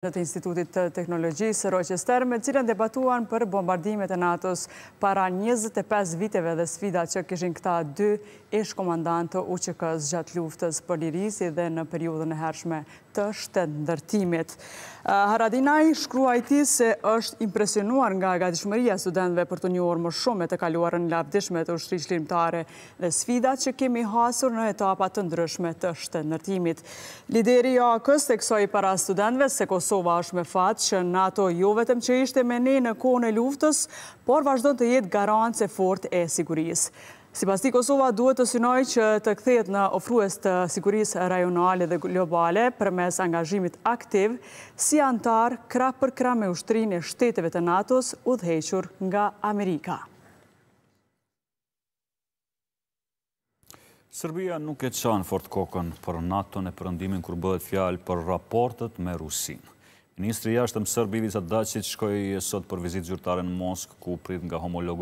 Të Institutit të Teknologjisë Rochester, me cilën debatuan për bombardimet e NATO-s para 25 viteve dhe sfidat që kishin këta dy ish-komandantë UÇK-s gjatë luftës për lirisi dhe në periudhën e hershme të shtetëndërtimit. Haradinaj shkruaj tij se është impresionuar nga gatishmëria e studentëve për të njohur më shumë të kaluarën lavdishme të ushtrisë lirëtare dhe sfidat që kemi hasur në etapa të ndryshme të shtetëndërtimit. Lideri i AK-s theksoi para studentëve se Kosova është me fat që NATO jo vetëm që ishte me ne në kohën e luftës, por vazhdon të jetë garancë e fortë e sigurisë. Sipas tij, Kosova duhet të synojë që të kthehet në ofrues të sigurisë rajonale dhe globale përmes angazhimit aktiv si antar krah për krah me ushtrinë e shteteve të NATO-s udhëhequr nga Amerika. Serbia nuk e çan fort kokën për NATO në perëndimin kur bëhet fjalë për raportet me Rusinë. Ministri i jashtëm serb Ivica Dačić shkoi sot për vizitë zyrtare në Moskë, ku prit nga homologu